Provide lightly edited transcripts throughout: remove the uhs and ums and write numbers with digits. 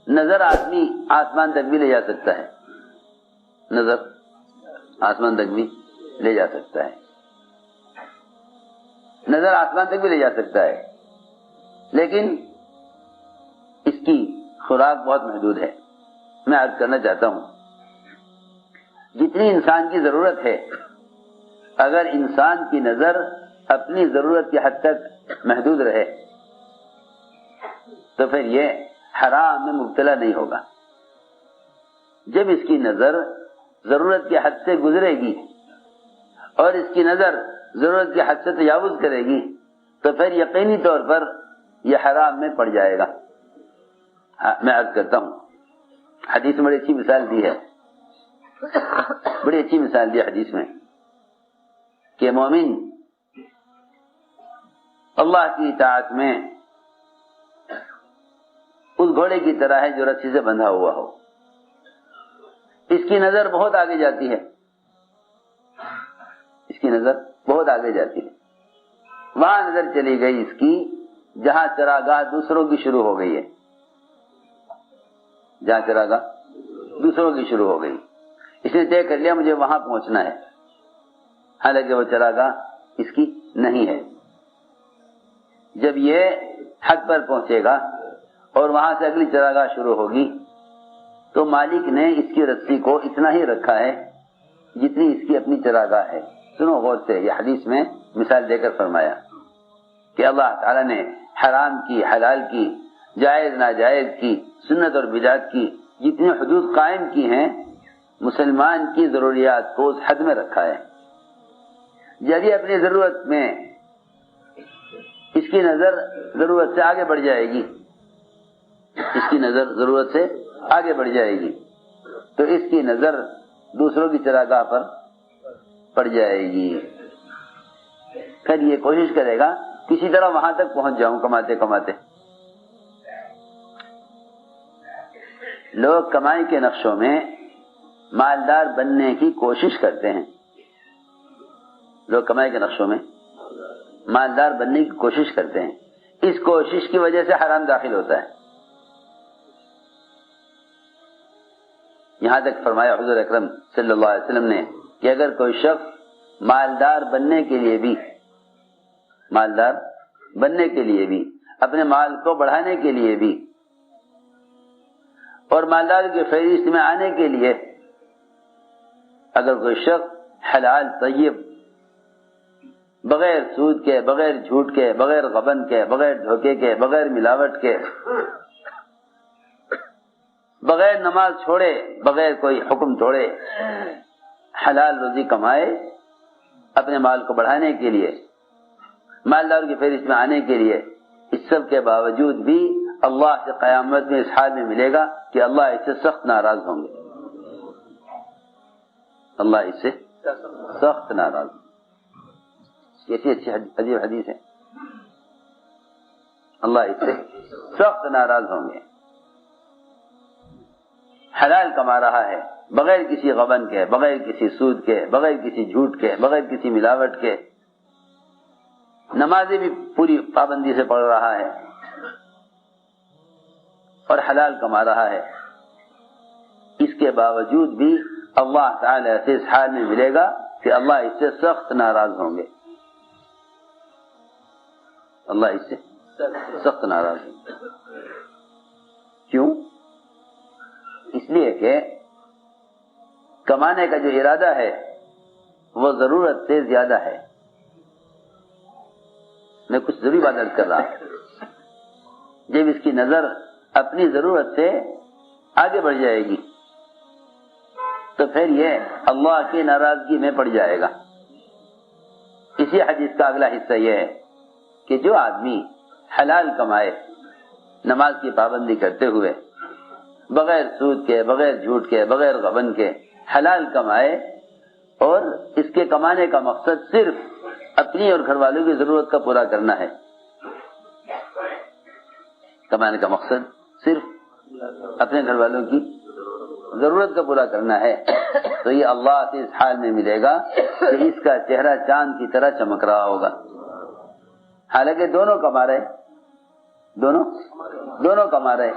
نظر آدمی آسمان تک بھی لے جا سکتا ہے، نظر آسمان تک بھی لے جا سکتا ہے، نظر آسمان تک بھی لے جا سکتا ہے، لیکن اس کی خوراک بہت محدود ہے۔ میں عرض کرنا چاہتا ہوں، جتنی انسان کی ضرورت ہے، اگر انسان کی نظر اپنی ضرورت کی حد تک محدود رہے تو پھر یہ حرام میں مبتلا نہیں ہوگا۔ جب اس کی نظر ضرورت کی حد سے گزرے گی اور اس کی نظر ضرورت کی حد سے تجاوز کرے گی تو پھر یقینی طور پر یہ حرام میں پڑ جائے گا۔ میں عرض کرتا ہوں، حدیث میں بڑی اچھی مثال دی ہے، بڑی اچھی مثال دی حدیث میں کہ مومن اللہ کی اطاعت میں اس گھوڑے کی طرح ہے جو رسی سے بندھا ہوا ہو۔ اس کی نظر بہت آگے جاتی ہے، اس کی نظر بہت آگے جاتی ہے، وہاں نظر چلی گئی اس کی جہاں چراگاہ دوسروں کی شروع ہو گئی ہے، جہاں چراگاہ دوسروں کی شروع ہو گئی، اس نے طے کر لیا مجھے وہاں پہنچنا ہے، حالانکہ وہ چراگاہ اس کی نہیں ہے۔ جب یہ حد پر پہنچے گا اور وہاں سے اگلی چراگاہ شروع ہوگی تو مالک نے اس کی رسی کو اتنا ہی رکھا ہے جتنی اس کی اپنی چراگاہ ہے۔ سنو غور سے، یہ حدیث میں مثال دے کر فرمایا کہ اللہ تعالیٰ نے حرام کی، حلال کی، جائز ناجائز کی، سنت اور بدعت کی جتنی حدود قائم کی ہیں، مسلمان کی ضروریات کو اس حد میں رکھا ہے۔ جب یہ اپنی ضرورت میں اس کی نظر ضرورت سے آگے بڑھ جائے گی، اس کی نظر ضرورت سے آگے بڑھ جائے گی تو اس کی نظر دوسروں کی چراگاہ پر پڑ جائے گی، پھر یہ کوشش کرے گا کسی طرح وہاں تک پہنچ جاؤں کماتے کماتے۔ لوگ کمائی کے نقشوں میں مالدار بننے کی کوشش کرتے ہیں، لوگ کمائی کے نقشوں میں مالدار بننے کی کوشش کرتے ہیں، اس کوشش کی وجہ سے حرام داخل ہوتا ہے۔ یہاں تک فرمایا حضور اکرم صلی اللہ علیہ وسلم نے کہ اگر کوئی شخص مالدار بننے کے لیے بھی اپنے مال کو بڑھانے کے لیے بھی اور مالدار کی فہرست میں آنے کے لیے اگر کوئی شخص حلال طیب بغیر سود کے، بغیر جھوٹ کے، بغیر غبن کے، بغیر دھوکے کے، بغیر ملاوٹ کے، بغیر نماز چھوڑے، بغیر کوئی حکم توڑے حلال روزی کمائے اپنے مال کو بڑھانے کے لیے، مالدار کی فہرست میں آنے کے لیے، اس سب کے باوجود بھی اللہ سے قیامت میں اس حال میں ملے گا کہ اللہ اس سے سخت ناراض ہوں گے، اللہ اس سے سخت ناراض ہوں گے۔ کیسی اچھی عجیب حدیث ہے، اللہ اس سے سخت ناراض ہوں گے۔ حلال کما رہا ہے بغیر کسی غبن کے، بغیر کسی سود کے، بغیر کسی جھوٹ کے، بغیر کسی ملاوٹ کے، نمازیں بھی پوری پابندی سے پڑھ رہا ہے اور حلال کما رہا ہے، اس کے باوجود بھی اللہ تعالی سے اس حال میں ملے گا کہ اللہ اس سے سخت ناراض ہوں گے، اللہ اس سے سخت ناراض ہوں گے۔ کیوں؟ اس لیے کہ کمانے کا جو ارادہ ہے وہ ضرورت سے زیادہ ہے۔ میں کچھ ضروری بات عرض کر رہا ہوں، جب اس کی نظر اپنی ضرورت سے آگے بڑھ جائے گی تو پھر یہ اللہ کی ناراضگی میں پڑ جائے گا۔ اسی حدیث کا اگلا حصہ یہ ہے کہ جو آدمی حلال کمائے نماز کی پابندی کرتے ہوئے، بغیر سود کے، بغیر جھوٹ کے، بغیر غبن کے حلال کمائے اور اس کے کمانے کا مقصد صرف اپنی اور گھر والوں کی ضرورت کا پورا کرنا ہے، کمانے کا مقصد صرف اپنے گھر والوں کی ضرورت کا پورا کرنا ہے، تو یہ اللہ سے اس حال میں ملے گا کہ اس کا چہرہ چاند کی طرح چمک رہا ہوگا، حالانکہ دونوں کما رہے، دونوں کما رہے،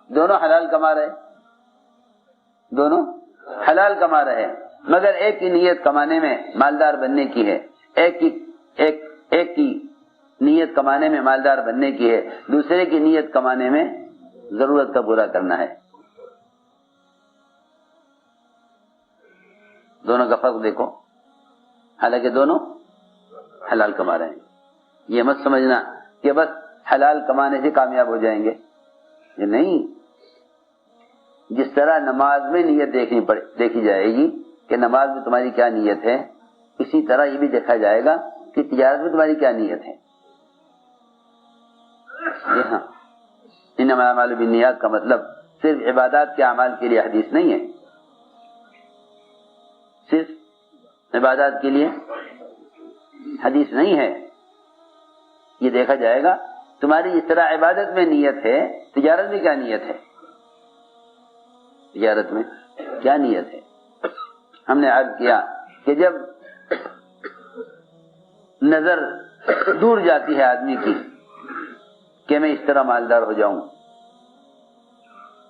دونوں حلال کما رہے، دونوں حلال کما رہے ہیں، مگر ایک کی نیت کمانے میں مالدار بننے کی ہے، ایک کی نیت کمانے میں مالدار بننے کی ہے، دوسرے کی نیت کمانے میں ضرورت کا پورا کرنا ہے۔ دونوں کا فرق دیکھو، حالانکہ دونوں حلال کما رہے ہیں۔ یہ مت سمجھنا کہ بس حلال کمانے سے کامیاب ہو جائیں گے، یہ نہیں۔ جس طرح نماز میں نیت دیکھی جائے گی کہ نماز میں تمہاری کیا نیت ہے، اسی طرح یہ بھی دیکھا جائے گا کہ تجارت میں تمہاری کیا نیت ہے۔ جی ہاں، انما الاعمال بالنیات کا مطلب صرف عبادات کے اعمال کے لیے حدیث نہیں ہے، صرف عبادات کے لیے حدیث نہیں ہے۔ یہ دیکھا جائے گا تمہاری اس طرح عبادت میں نیت ہے، تجارت میں کیا نیت ہے، تجارت میں کیا نیت ہے۔ ہم نے عرض کیا کہ جب نظر دور جاتی ہے آدمی کی کہ میں اس طرح مالدار ہو جاؤں،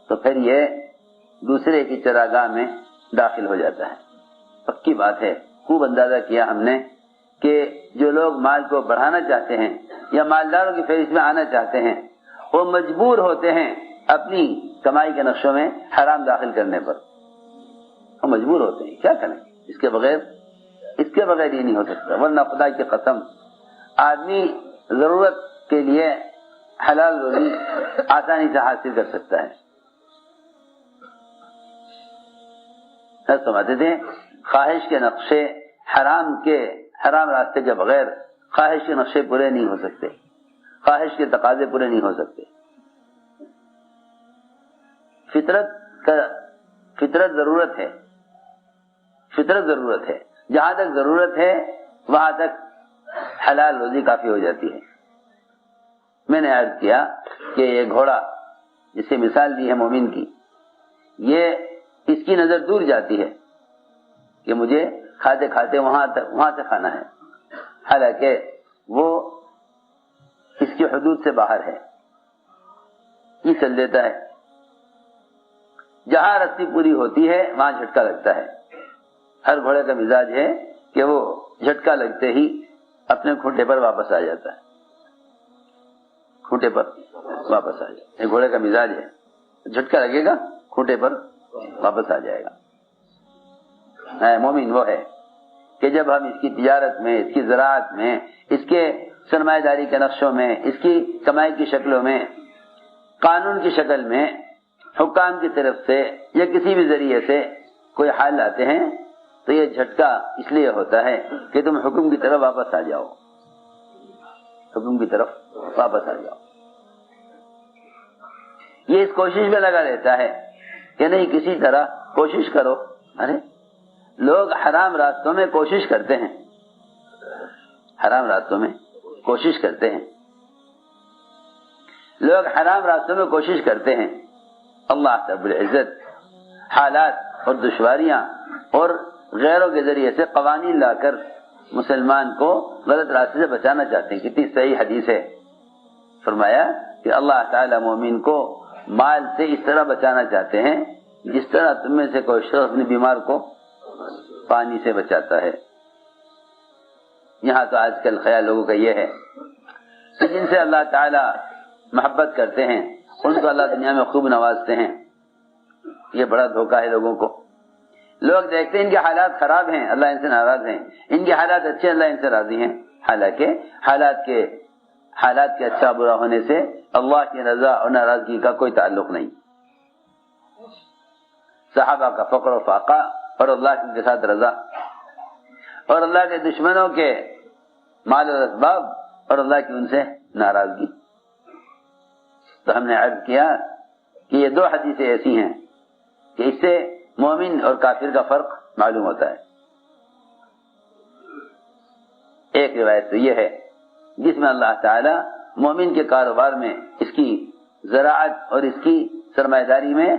تو پھر یہ دوسرے کی چراگاہ میں داخل ہو جاتا ہے۔ پکی بات ہے، خوب اندازہ کیا ہم نے کہ جو لوگ مال کو بڑھانا چاہتے ہیں یا مالداروں کی فہرست میں آنا چاہتے ہیں، وہ مجبور ہوتے ہیں اپنی کمائی کے نقشوں میں حرام داخل کرنے پر، وہ مجبور ہوتے ہیں، کیا کریں، اس کے بغیر یہ نہیں ہو سکتا۔ ورنہ خدا کی قسم آدمی ضرورت کے لیے حلال روزی آسانی سے حاصل کر سکتا ہے۔ سمجھتے تھے خواہش کے نقشے حرام راستے کے بغیر خواہش کے نقشے پورے نہیں ہو سکتے، خواہش کے تقاضے پورے نہیں ہو سکتے۔ فطرت ضرورت ہے، فطرت ضرورت ہے، جہاں تک ضرورت ہے وہاں تک حلال روزی کافی ہو جاتی ہے۔ میں نے عرض کیا کہ یہ گھوڑا جسے مثال دی ہے مومن کی، یہ اس کی نظر دور جاتی ہے کہ مجھے کھاتے کھاتے وہاں سے کھانا ہے، حالانکہ وہ اس کی حدود سے باہر ہے، یہ چل دیتا ہے۔ جہاں رسی پوری ہوتی ہے وہاں جھٹکا لگتا ہے۔ ہر گھوڑے کا مزاج ہے کہ وہ جھٹکا لگتے ہی اپنے کھوٹے پر واپس آ جاتا ہے، کھوٹے پر واپس آ جائے، یہ گھوڑے کا مزاج ہے، جھٹکا لگے گا کھوٹے پر واپس آ جائے گا۔ مومن وہ ہے کہ جب ہم اس کی تجارت میں، اس کی زراعت میں، اس کے سرمایہ داری کے نقشوں میں، اس کی کمائی کی شکلوں میں، قانون کی شکل میں، حکام کی طرف سے یا کسی بھی ذریعے سے کوئی حال لاتے ہیں تو یہ جھٹکا اس لیے ہوتا ہے کہ تم حکم کی طرف واپس آ جاؤ، حکم کی طرف واپس آ جاؤ۔ یہ اس کوشش میں لگا رہتا ہے کہ نہیں کسی طرح کوشش کرو۔ ارے لوگ حرام راستوں میں کوشش کرتے ہیں، حرام راستوں میں کوشش کرتے ہیں، لوگ حرام راستوں میں کوشش کرتے ہیں۔ اللہ رب العزت حالات اور دشواریاں اور غیروں کے ذریعے سے قوانین لا کر مسلمان کو غلط راستے سے بچانا چاہتے ہیں۔ کتنی صحیح حدیث ہے، فرمایا کہ اللہ تعالی مومن کو مال سے اس طرح بچانا چاہتے ہیں جس طرح تم میں سے کوئی شخص اپنے بیمار کو پانی سے بچاتا ہے۔ یہاں تو آج کل خیال لوگوں کا یہ ہے کہ جن سے اللہ تعالی محبت کرتے ہیں ان کو اللہ دنیا میں خوب نوازتے ہیں۔ یہ بڑا دھوکہ ہے لوگوں کو۔ لوگ دیکھتے ہیں ان کے حالات خراب ہیں، اللہ ان سے ناراض ہیں، ان کے حالات اچھے، اللہ ان سے راضی ہیں، حالانکہ حالات کے اچھا برا ہونے سے اللہ کی رضا اور ناراضگی کا کوئی تعلق نہیں۔ صحابہ کا فقر و فاقہ اور اللہ کے ساتھ رضا، اور اللہ کے دشمنوں کے مال و اسباب اور اللہ کی ان سے ناراضگی۔ تو ہم نے عرض کیا کہ یہ دو حدیثیں ایسی ہیں کہ اس سے مومن اور کافر کا فرق معلوم ہوتا ہے۔ ایک روایت تو یہ ہے جس میں اللہ تعالی مومن کے کاروبار میں، اس کی زراعت اور اس کی سرمایہ داری میں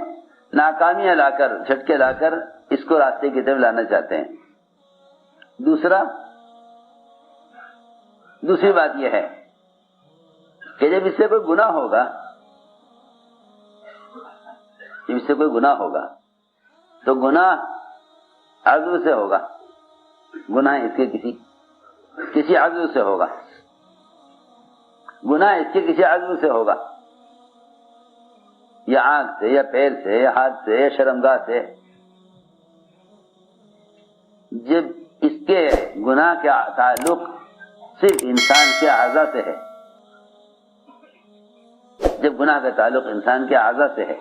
ناکامیاں لا کر، جھٹکے لا کر اس کو راستے کی طرف لانا چاہتے ہیں۔ دوسری بات یہ ہے کہ جب اس سے کوئی گناہ ہوگا جب اس سے کوئی گناہ ہوگا تو گناہ عضو سے ہوگا، گناہ اس کے کسی عضو سے ہوگا، گناہ اس کے کسی عضو سے ہوگا، یا آنکھ سے یا پیر سے یا ہاتھ سے یا شرمگاہ سے۔ جب اس کے گناہ کا تعلق صرف انسان کے اعضاء سے ہے، جب گناہ کا تعلق انسان کے اعضاء سے ہے